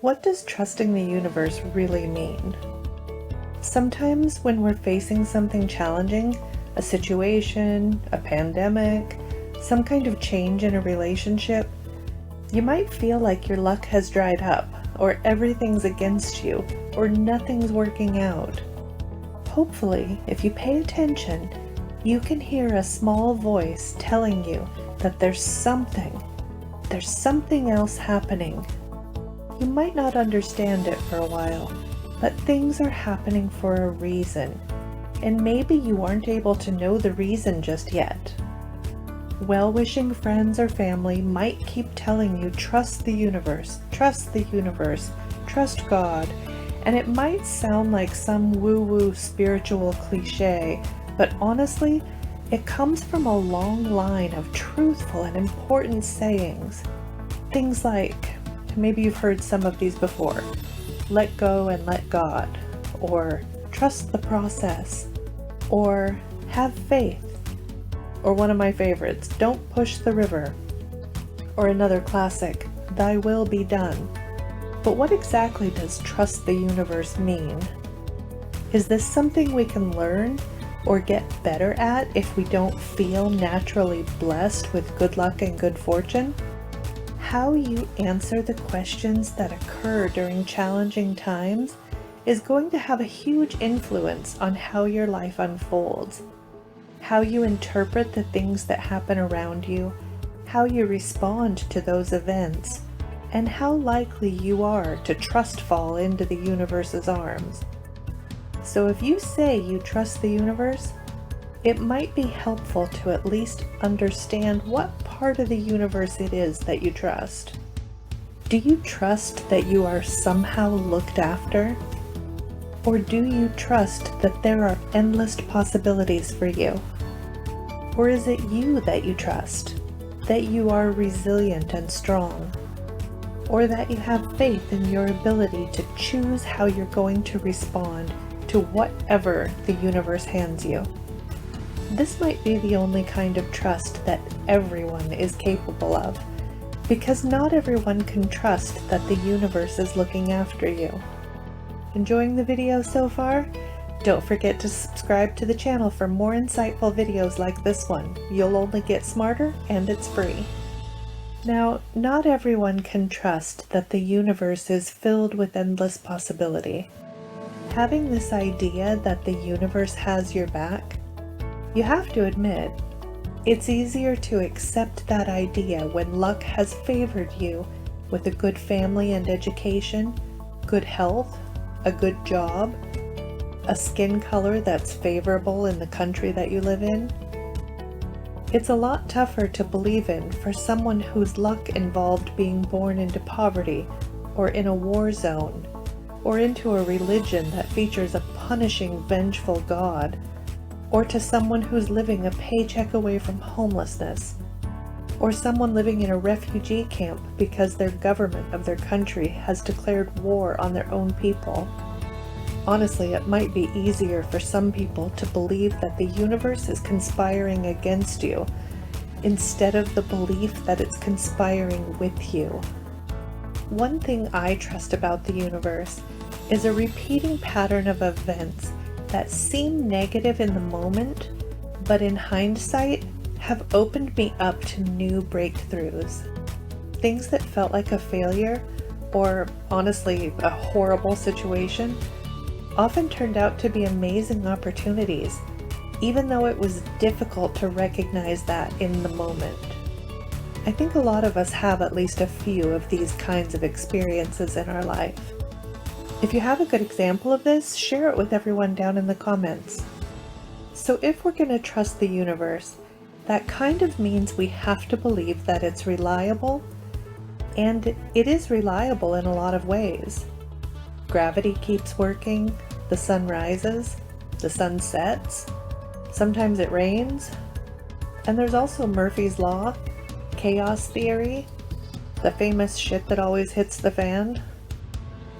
What does trusting the universe really mean? Sometimes when we're facing something challenging, a situation, a pandemic, some kind of change in a relationship, you might feel like your luck has dried up, or everything's against you, or nothing's working out. Hopefully, if you pay attention, you can hear a small voice telling you that there's something else happening. You might not understand it for a while, but things are happening for a reason, and maybe you aren't able to know the reason just yet. Well-wishing friends or family might keep telling you, trust the universe, trust God, and it might sound like some woo-woo spiritual cliche, but honestly, it comes from a long line of truthful and important sayings. Things like, maybe you've heard some of these before, let go and let God, or trust the process, or have faith, or one of my favorites, don't push the river, or another classic, thy will be done. But what exactly does trust the universe mean? Is this something we can learn or get better at if we don't feel naturally blessed with good luck and good fortune? How you answer the questions that occur during challenging times is going to have a huge influence on how your life unfolds. How you interpret the things that happen around you, how you respond to those events, and how likely you are to trust fall into the universe's arms. So if you say you trust the universe, it might be helpful to at least understand what part of the universe it is that you trust. Do you trust that you are somehow looked after? Or do you trust that there are endless possibilities for you? Or is it you that you trust, that you are resilient and strong? Or that you have faith in your ability to choose how you're going to respond to whatever the universe hands you? This might be the only kind of trust that everyone is capable of, because not everyone can trust that the universe is looking after you. Enjoying the video so far? Don't forget to subscribe to the channel for more insightful videos like this one. You'll only get smarter, and it's free. Now, not everyone can trust that the universe is filled with endless possibility. Having this idea that the universe has your back, you have to admit, it's easier to accept that idea when luck has favored you with a good family and education, good health, a good job, a skin color that's favorable in the country that you live in. It's a lot tougher to believe in for someone whose luck involved being born into poverty, or in a war zone, or into a religion that features a punishing, vengeful God, or to someone who's living a paycheck away from homelessness, or someone living in a refugee camp because their government of their country has declared war on their own people. Honestly, it might be easier for some people to believe that the universe is conspiring against you, instead of the belief that it's conspiring with you. One thing I trust about the universe is a repeating pattern of events that seem negative in the moment, but in hindsight have opened me up to new breakthroughs. Things that felt like a failure, or honestly a horrible situation, often turned out to be amazing opportunities, even though it was difficult to recognize that in the moment. I think a lot of us have at least a few of these kinds of experiences in our life. If you have a good example of this, share it with everyone down in the comments. So if we're going to trust the universe, that kind of means we have to believe that it's reliable, and it is reliable in a lot of ways. Gravity keeps working, the sun rises, the sun sets, sometimes it rains, and there's also Murphy's Law, chaos theory, the famous shit that always hits the fan.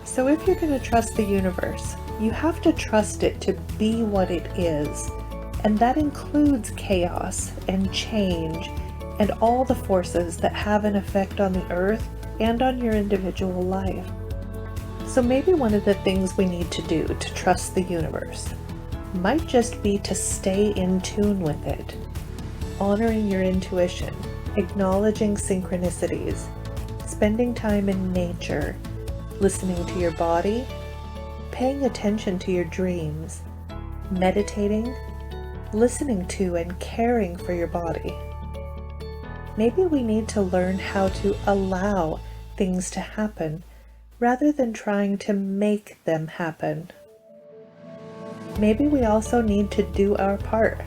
So if you're going to trust the universe, you have to trust it to be what it is, and that includes chaos and change and all the forces that have an effect on the earth and on your individual life. So maybe one of the things we need to do to trust the universe might just be to stay in tune with it, honoring your intuition, acknowledging synchronicities, spending time in nature, listening to your body, paying attention to your dreams, meditating, listening to and caring for your body. Maybe we need to learn how to allow things to happen rather than trying to make them happen. Maybe we also need to do our part.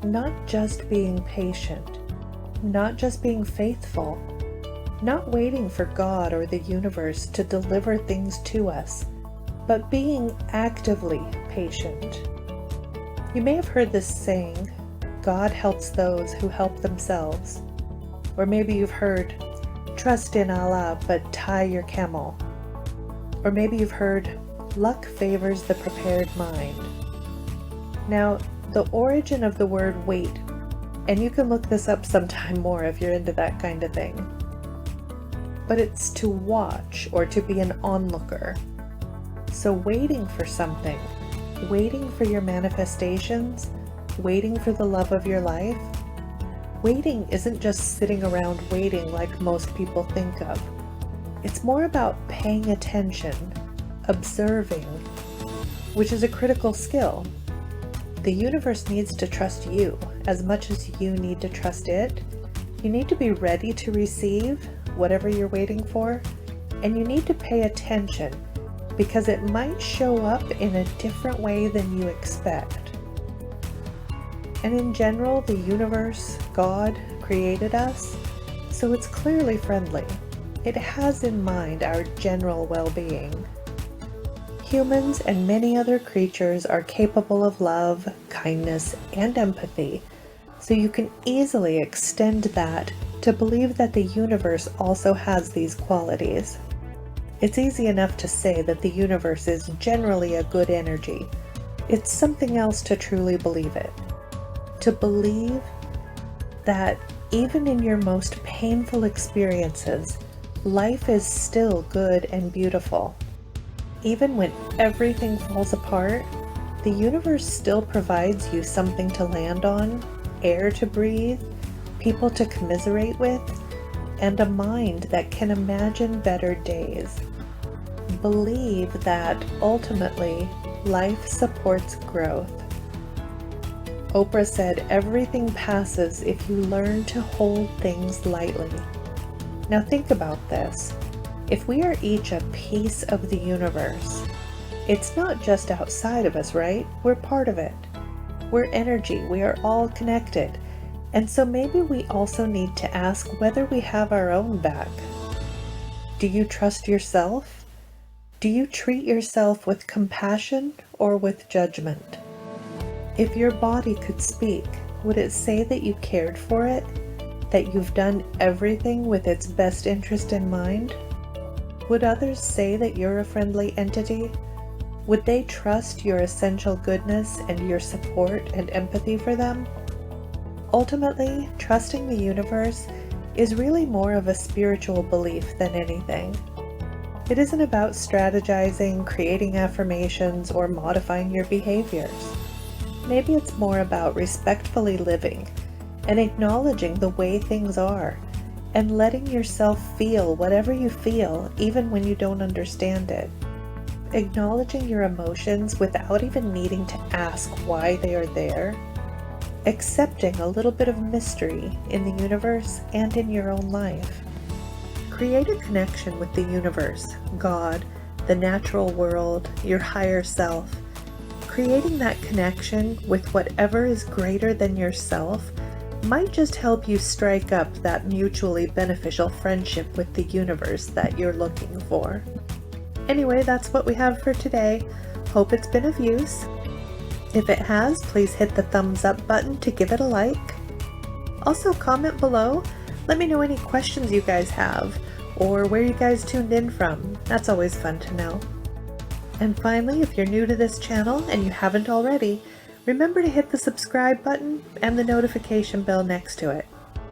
Not just being patient, not just being faithful, not waiting for God or the universe to deliver things to us, but being actively patient. You may have heard this saying, God helps those who help themselves. Or maybe you've heard, trust in Allah, but tie your camel. Or maybe you've heard, luck favors the prepared mind. Now, the origin of the word wait, and you can look this up sometime more if you're into that kind of thing, but it's to watch or to be an onlooker. So waiting for something, waiting for your manifestations, waiting for the love of your life, waiting isn't just sitting around waiting like most people think of. It's more about paying attention, observing, which is a critical skill. The universe needs to trust you as much as you need to trust it. You need to be ready to receive whatever you're waiting for, and you need to pay attention because it might show up in a different way than you expect. And in general, the universe, God, created us, so it's clearly friendly. It has in mind our general well-being. Humans and many other creatures are capable of love, kindness, and empathy, so you can easily extend that to believe that the universe also has these qualities. It's easy enough to say that the universe is generally a good energy. It's something else to truly believe it. To believe that even in your most painful experiences, life is still good and beautiful. Even when everything falls apart, the universe still provides you something to land on, air to breathe, people to commiserate with, and a mind that can imagine better days. Believe that ultimately life supports growth. Oprah said, "Everything passes if you learn to hold things lightly." Now think about this. If we are each a piece of the universe, it's not just outside of us, right? We're part of it. We're energy. We are all connected. And so maybe we also need to ask whether we have our own back. Do you trust yourself? Do you treat yourself with compassion or with judgment? If your body could speak, would it say that you cared for it? That you've done everything with its best interest in mind? Would others say that you're a friendly entity? Would they trust your essential goodness and your support and empathy for them? Ultimately, trusting the universe is really more of a spiritual belief than anything. It isn't about strategizing, creating affirmations, or modifying your behaviors. Maybe it's more about respectfully living and acknowledging the way things are and letting yourself feel whatever you feel even when you don't understand it. Acknowledging your emotions without even needing to ask why they are there. Accepting a little bit of mystery in the universe and in your own life. Create a connection with the universe, God, the natural world, your higher self. Creating that connection with whatever is greater than yourself might just help you strike up that mutually beneficial friendship with the universe that you're looking for. Anyway, that's what we have for today. Hope it's been of use. If it has, please hit the thumbs up button to give it a like. Also, comment below. Let me know any questions you guys have or where you guys tuned in from. That's always fun to know. And finally, if you're new to this channel and you haven't already, remember to hit the subscribe button and the notification bell next to it.